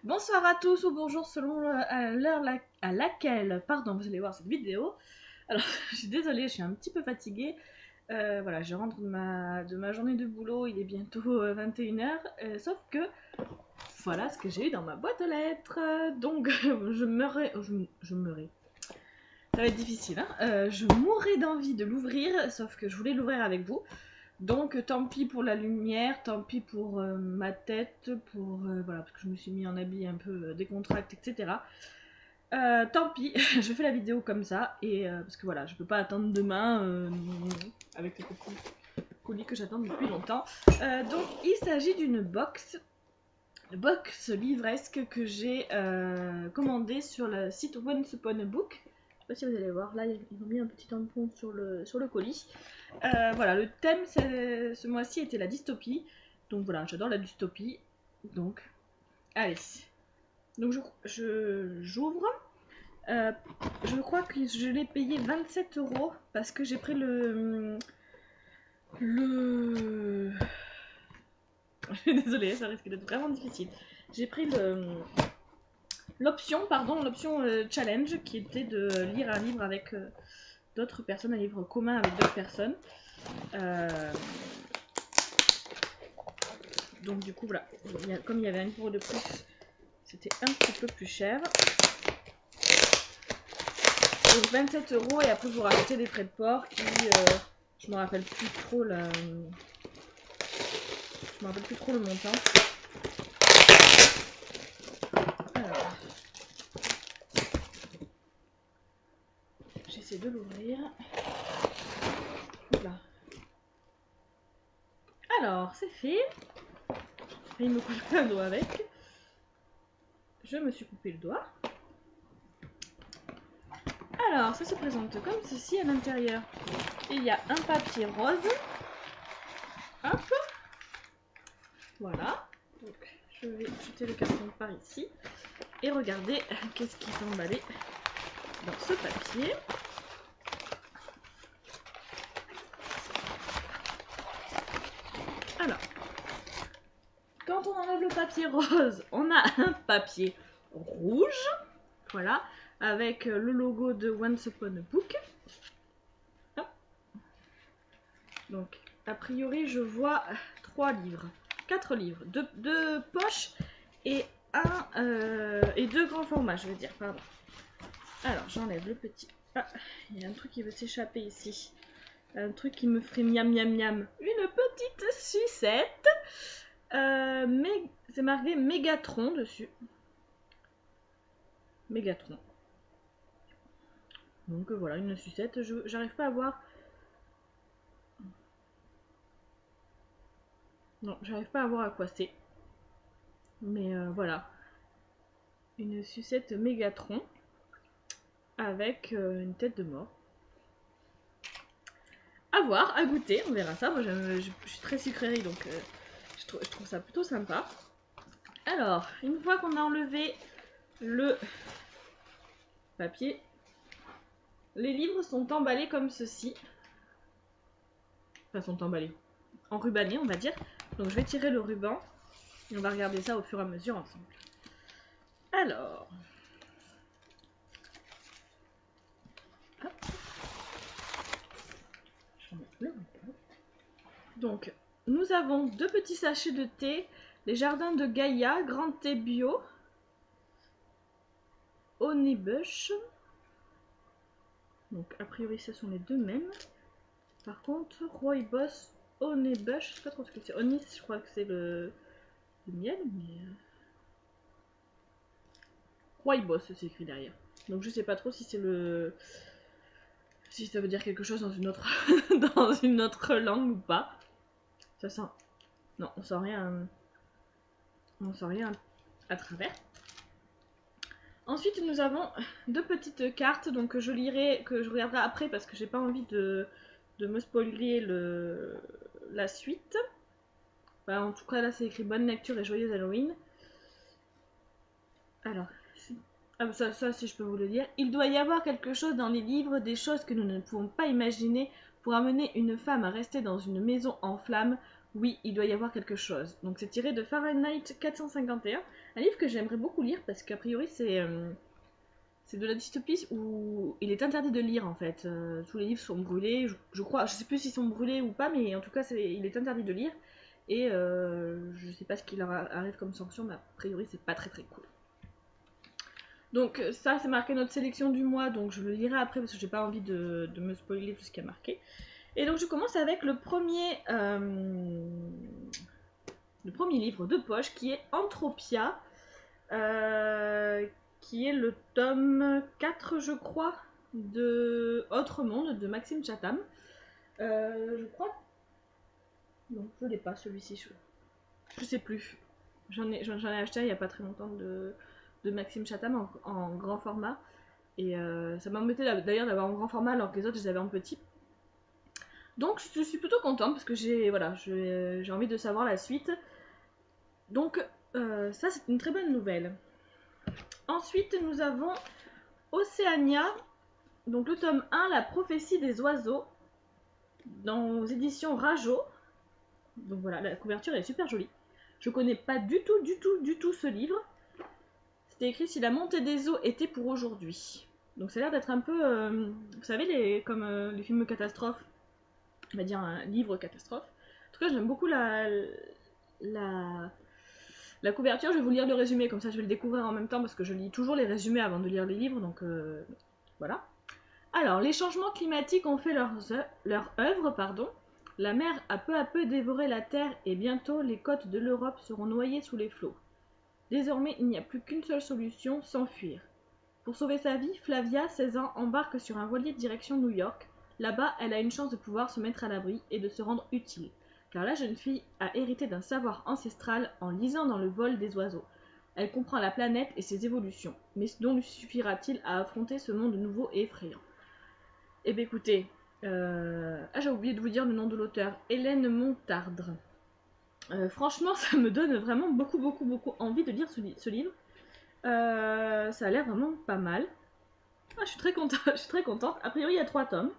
Bonsoir à tous ou bonjour selon l'heure à laquelle vous allez voir cette vidéo. Alors, je suis désolée, je suis un petit peu fatiguée. Voilà, je rentre de ma journée de boulot, il est bientôt 21h. Sauf que, voilà ce que j'ai eu dans ma boîte aux lettres. Donc, je meurais. Je meurais. Ça va être difficile, hein. Je mourrais d'envie de l'ouvrir, sauf que je voulais l'ouvrir avec vous. Donc tant pis pour la lumière, tant pis pour ma tête, pour voilà, parce que je me suis mis en habit un peu décontracté, etc. Tant pis, je fais la vidéo comme ça, et parce que voilà, je peux pas attendre demain avec le colis que j'attends depuis longtemps. Donc il s'agit d'une box livresque que j'ai commandée sur le site Once Upon a Book. Je sais pas si vous allez voir, là ils ont mis un petit tampon sur le colis. Voilà, le thème ce mois-ci était la dystopie. Donc voilà, j'adore la dystopie. Donc, allez. Donc j'ouvre. Je crois que je l'ai payé 27 € parce que j'ai pris le... Je suis désolée, ça risque d'être vraiment difficile. J'ai pris l'option challenge qui était de lire un livre avec d'autres personnes, un livre commun avec d'autres personnes. Donc du coup voilà, comme il y avait 1 € de plus, c'était un petit peu plus cher. Donc 27 € et après vous rajoutez des frais de port qui, je me rappelle plus trop le montant. Alors, j'essaie de l'ouvrir. Là. Alors c'est fait. Il me coupe un doigt avec. Je me suis coupé le doigt. Alors ça se présente comme ceci à l'intérieur. Il y a un papier rose. Hop. Voilà. Donc je vais jeter le carton par ici. Et regardez qu'est-ce qui est emballé dans ce papier. Alors, quand on enlève le papier rose, on a un papier rouge. Voilà, avec le logo de Once Upon a Book. Hop. Donc, a priori, je vois 4 livres, 2 poches et 2 grands formats, je veux dire, pardon. Alors, j'enlève le petit. Ah, il y a un truc qui veut s'échapper ici. Un truc qui me ferait miam miam miam. Une petite sucette. Mais c'est marqué Mégatron dessus. Mégatron. Donc voilà, une sucette. J'arrive pas à voir. Non, j'arrive pas à voir à quoi c'est. Mais voilà. Une sucette Mégatron. Avec une tête de mort. À voir, à goûter, on verra ça. Moi je suis très sucrerie donc je trouve ça plutôt sympa. Alors, une fois qu'on a enlevé le papier, les livres sont emballés comme ceci. Enfin, sont emballés. Enrubannés, on va dire. Donc je vais tirer le ruban. Et on va regarder ça au fur et à mesure ensemble. Alors. Hop. Donc, nous avons 2 petits sachets de thé. Les jardins de Gaïa, grand thé bio. Honeybush. Donc, a priori, ce sont les 2 mêmes. Par contre, Rooibos, Honeybush, je sais pas trop ce que c'est. Honey, je crois que c'est le miel, mais. Rooibos, c'est écrit derrière. Donc, je sais pas trop si c'est le. Si ça veut dire quelque chose dans une autre, dans une autre langue ou pas. Ça sent. Non, on sent rien. On sent rien à travers. Ensuite, nous avons 2 petites cartes, donc que je lirai, que je regarderai après parce que j'ai pas envie de me spoiler la suite. Enfin, en tout cas, là, c'est écrit bonne lecture et joyeuse Halloween. Alors, ça, si je peux vous le dire. Il doit y avoir quelque chose dans les livres, des choses que nous ne pouvons pas imaginer pour amener une femme à rester dans une maison en flammes Oui, il doit y avoir quelque chose. Donc c'est tiré de Fahrenheit 451, un livre que j'aimerais beaucoup lire parce qu'a priori c'est de la dystopie où il est interdit de lire en fait. Tous les livres sont brûlés, je crois, je sais plus s'ils sont brûlés ou pas, mais en tout cas il est interdit de lire. Et je sais pas ce qui leur arrive comme sanction, mais a priori c'est pas très très cool. Donc ça c'est marqué notre sélection du mois, donc je le lirai après parce que j'ai pas envie de me spoiler tout ce qui est marqué. Et donc je commence avec le premier livre de poche qui est Entropia, qui est le tome 4 je crois de Autre Monde de Maxime Chatham. Je crois... Non, je l'ai pas celui-ci, je sais plus. J'en ai acheté il y a pas très longtemps de Maxime Chatham en grand format. Et ça m'embêtait d'ailleurs d'avoir en grand format alors que les autres je les avais en petit. Donc je suis plutôt contente parce que j'ai envie de savoir la suite. Donc ça c'est une très bonne nouvelle. Ensuite nous avons Océania, donc le tome 1, La prophétie des oiseaux, dans les éditions Rajo. Donc voilà, la couverture est super jolie. Je connais pas du tout ce livre. C'était écrit si la montée des eaux était pour aujourd'hui. Donc ça a l'air d'être un peu, vous savez, comme les films catastrophes, on va dire un livre catastrophe. En tout cas, j'aime beaucoup la couverture. Je vais vous lire le résumé, comme ça je vais le découvrir en même temps parce que je lis toujours les résumés avant de lire les livres, donc voilà. Alors, les changements climatiques ont fait leur œuvre, pardon. La mer a peu à peu dévoré la terre et bientôt les côtes de l'Europe seront noyées sous les flots. Désormais, il n'y a plus qu'une seule solution, s'enfuir. Pour sauver sa vie, Flavia, 16 ans, embarque sur un voilier direction New York. Là-bas, elle a une chance de pouvoir se mettre à l'abri et de se rendre utile, car la jeune fille a hérité d'un savoir ancestral en lisant dans le vol des oiseaux. Elle comprend la planète et ses évolutions, mais dont lui suffira-t-il à affronter ce monde nouveau et effrayant? Eh bien écoutez, j'ai oublié de vous dire le nom de l'auteur, Hélène Montardre. Franchement, ça me donne vraiment beaucoup envie de lire ce livre. Ça a l'air vraiment pas mal. Ah, je suis très contente. A priori, il y a 3 tomes.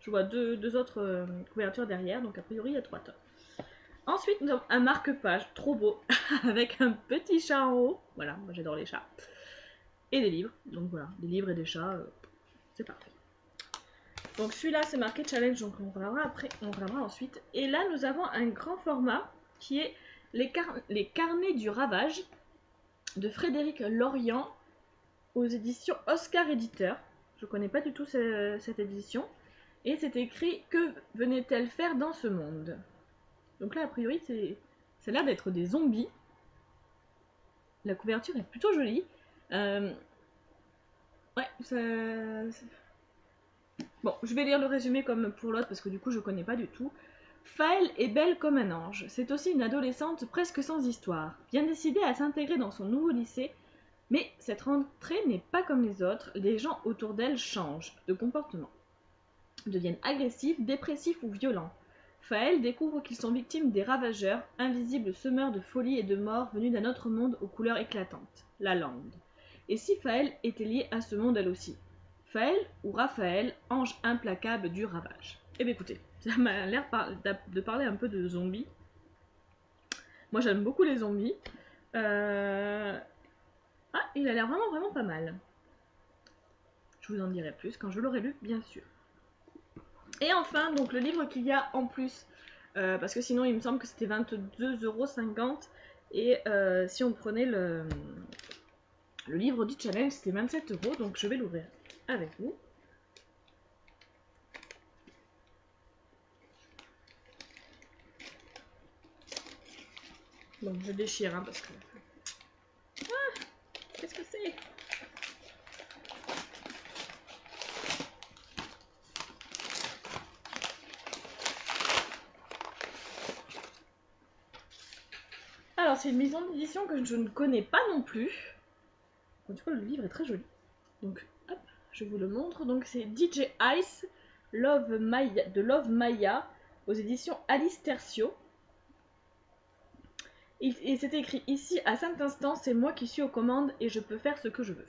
Je vois deux autres couvertures derrière, donc a priori, il y a 3 tomes. Ensuite, nous avons un marque-page trop beau, avec un petit chat en haut. Voilà, moi j'adore les chats. Et des livres. Donc voilà, des livres et des chats, c'est parfait. Donc celui-là, c'est marqué challenge, donc on regardera ensuite. Et là, nous avons un grand format qui est les carnets du ravage de Frédéric Lorient aux éditions Oscar Éditeur. Je connais pas du tout cette édition. Et c'est écrit « Que venait-elle faire dans ce monde ?» Donc là, a priori, ça a l'air d'être des zombies. La couverture est plutôt jolie. Ouais, bon, je vais lire le résumé comme pour l'autre parce que du coup, je connais pas du tout. Faël est belle comme un ange. C'est aussi une adolescente presque sans histoire, bien décidée à s'intégrer dans son nouveau lycée. Mais cette rentrée n'est pas comme les autres, les gens autour d'elle changent de comportement. Deviennent agressifs, dépressifs ou violents. Faël découvre qu'ils sont victimes des ravageurs, invisibles semeurs de folie et de mort venus d'un autre monde aux couleurs éclatantes, la lande. Et si Faël était liée à ce monde elle aussi? Faël ou Raphaël, ange implacable du ravage? Eh bien écoutez, ça m'a l'air de parler un peu de zombies. Moi j'aime beaucoup les zombies. Ah, il a l'air vraiment pas mal. Je vous en dirai plus quand je l'aurai lu, bien sûr. Et enfin, donc le livre qu'il y a en plus, parce que sinon il me semble que c'était 22,50 €, et si on prenait le livre du challenge, c'était 27 €, donc je vais l'ouvrir avec vous. Donc je déchire, hein, parce que... Ah, qu'est-ce que c'est? Alors c'est une maison d'édition que je ne connais pas non plus. En tout cas le livre est très joli. Donc hop, je vous le montre. Donc c'est DJ Ice de Love Maya aux éditions Alice Tertio. Et c'est écrit ici, à cet instant, c'est moi qui suis aux commandes et je peux faire ce que je veux.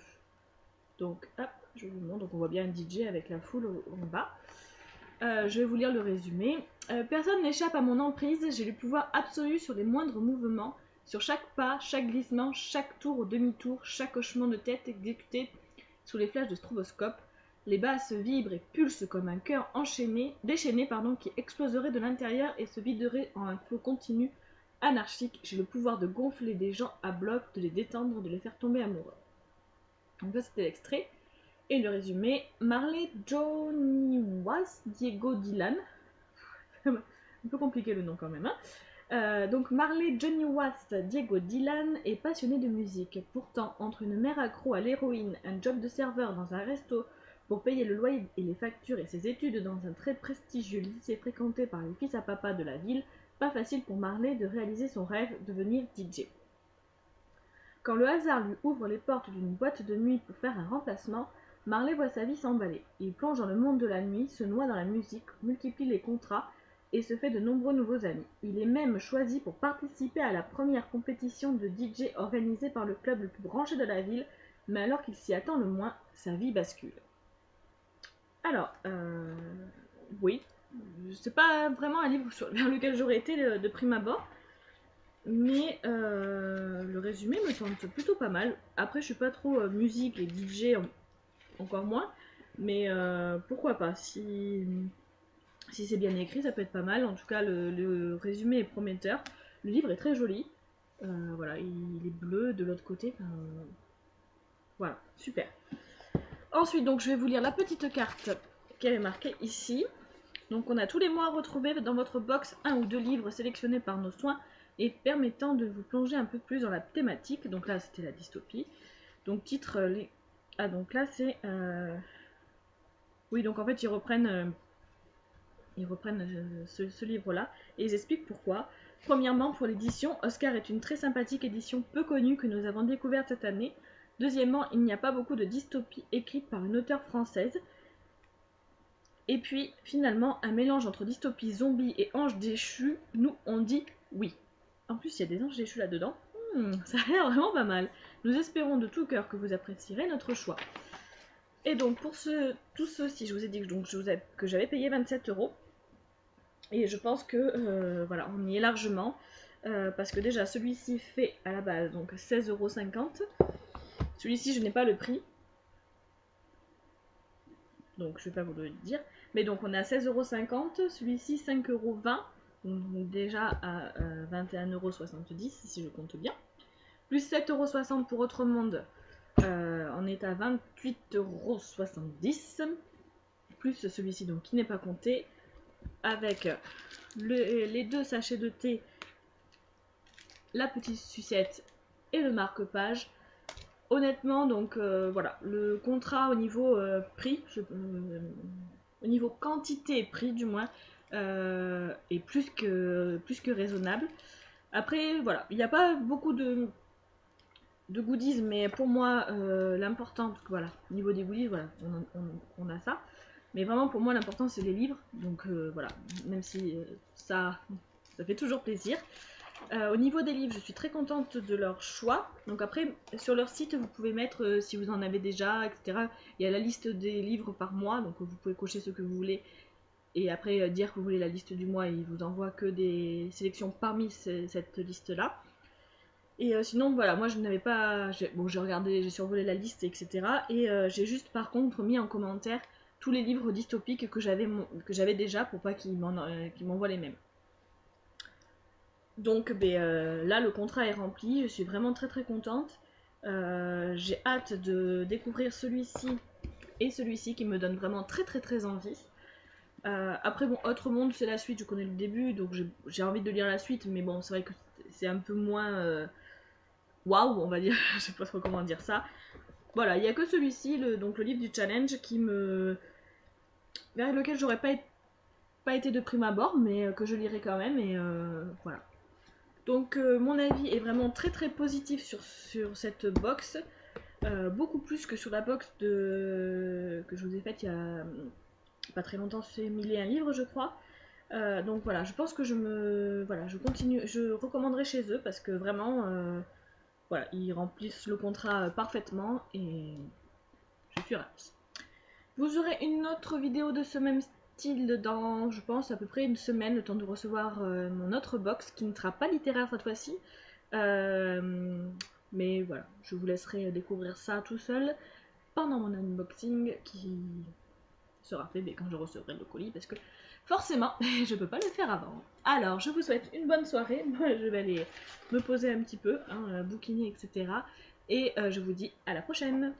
Donc hop, je vous montre. Donc on voit bien un DJ avec la foule en bas. Je vais vous lire le résumé. Personne n'échappe à mon emprise, j'ai le pouvoir absolu sur les moindres mouvements, sur chaque pas, chaque glissement, chaque tour au demi-tour, chaque hochement de tête exécuté sous les flashs de stroboscope. Les basses vibrent et pulsent comme un cœur déchaîné qui exploserait de l'intérieur et se viderait en un flot continu, anarchique. J'ai le pouvoir de gonfler des gens à bloc, de les détendre, de les faire tomber amoureux. Donc ça c'était l'extrait. Et le résumé, Marley Johnny Was, Diego Dylan. Un peu compliqué le nom quand même. Donc Marley Johnny Wast Diego Dylan est passionné de musique. Pourtant, entre une mère accro à l'héroïne, un job de serveur dans un resto pour payer le loyer et les factures et ses études dans un très prestigieux lycée fréquenté par les fils à papa de la ville, pas facile pour Marley de réaliser son rêve, devenir DJ. Quand le hasard lui ouvre les portes d'une boîte de nuit pour faire un remplacement, Marley voit sa vie s'emballer. Il plonge dans le monde de la nuit, se noie dans la musique, multiplie les contrats et se fait de nombreux nouveaux amis. Il est même choisi pour participer à la première compétition de DJ organisée par le club le plus branché de la ville, mais alors qu'il s'y attend le moins, sa vie bascule. Alors, oui, c'est pas vraiment un livre vers lequel j'aurais été de prime abord, mais le résumé me tente plutôt pas mal. Après, je suis pas trop musique et DJ, encore moins, mais pourquoi pas, si c'est bien écrit, ça peut être pas mal. En tout cas, le résumé est prometteur. Le livre est très joli. Voilà, il est bleu de l'autre côté. Voilà, super. Ensuite, donc, je vais vous lire la petite carte qui est marquée ici. Donc, on a tous les mois retrouvé dans votre box 1 ou 2 livres sélectionnés par nos soins et permettant de vous plonger un peu plus dans la thématique. Donc là, c'était la dystopie. Donc, titre... Ah, donc là, c'est... Oui, donc en fait, ils reprennent ce livre-là et ils expliquent pourquoi. Premièrement, pour l'édition, Oscar est une très sympathique édition peu connue que nous avons découverte cette année. Deuxièmement, il n'y a pas beaucoup de dystopies écrites par une auteure française. Et puis, finalement, un mélange entre dystopie zombie et ange déchu, nous on dit oui. En plus, il y a des anges déchus là-dedans. Ça a l'air vraiment pas mal. Nous espérons de tout cœur que vous apprécierez notre choix. Et donc, pour tout ceci, je vous ai dit que j'avais payé 27 €. Et je pense que voilà, on y est largement. Parce que déjà, celui-ci fait à la base donc 16,50 €. Celui-ci, je n'ai pas le prix. Donc, je ne vais pas vous le dire. Mais donc, on est à 16,50 €. Celui-ci, 5,20 €. Donc, déjà à 21,70 € si je compte bien. Plus 7,60 € pour Autre Monde. On est à 28,70 €. Plus celui-ci donc qui n'est pas compté. Avec les 2 sachets de thé, la petite sucette et le marque-page. Honnêtement, donc voilà, le contrat au niveau prix, au niveau quantité prix du moins, est plus que raisonnable. Après, voilà, il n'y a pas beaucoup de goodies, mais pour moi, l'important, parce que voilà, au niveau des goodies, voilà, on a ça. Mais vraiment, pour moi, l'important, c'est les livres. Donc voilà, même si ça fait toujours plaisir. Au niveau des livres, je suis très contente de leur choix. Donc après, sur leur site, vous pouvez mettre si vous en avez déjà, etc. Il y a la liste des livres par mois, donc vous pouvez cocher ce que vous voulez. Et après, dire que vous voulez la liste du mois, et ils vous envoient que des sélections parmi cette liste-là. Et sinon, voilà, moi je n'avais pas... Bon, j'ai regardé, j'ai survolé la liste, etc. Et j'ai juste par contre mis en commentaire tous les livres dystopiques que j'avais déjà pour pas qu'ils m'envoient les mêmes. Donc là, le contrat est rempli, je suis vraiment très très contente. J'ai hâte de découvrir celui-ci et celui-ci qui me donnent vraiment très très très envie. Après, bon, Autre Monde, c'est la suite, je connais le début, donc j'ai envie de lire la suite, mais bon, c'est vrai que c'est un peu moins... waouh, on va dire, je sais pas trop comment dire ça. Voilà, il n'y a que celui-ci, donc le livre du challenge, vers lequel j'aurais pas été de prime abord, mais que je lirai quand même, et voilà. Donc mon avis est vraiment très très positif sur cette box, beaucoup plus que sur la box que je vous ai faite il y a pas très longtemps, c'est 1001 livres je crois. Donc voilà, je pense que je recommanderai chez eux parce que vraiment voilà, ils remplissent le contrat parfaitement et je suis ravie. Vous aurez une autre vidéo de ce même utile dans, je pense, à peu près une semaine, le temps de recevoir mon autre box, qui ne sera pas littéraire cette fois-ci. Mais voilà, je vous laisserai découvrir ça tout seul pendant mon unboxing qui sera fait quand je recevrai le colis, parce que forcément, je peux pas le faire avant. Alors, je vous souhaite une bonne soirée. Moi, je vais aller me poser un petit peu, bouquiner, etc. Et je vous dis à la prochaine.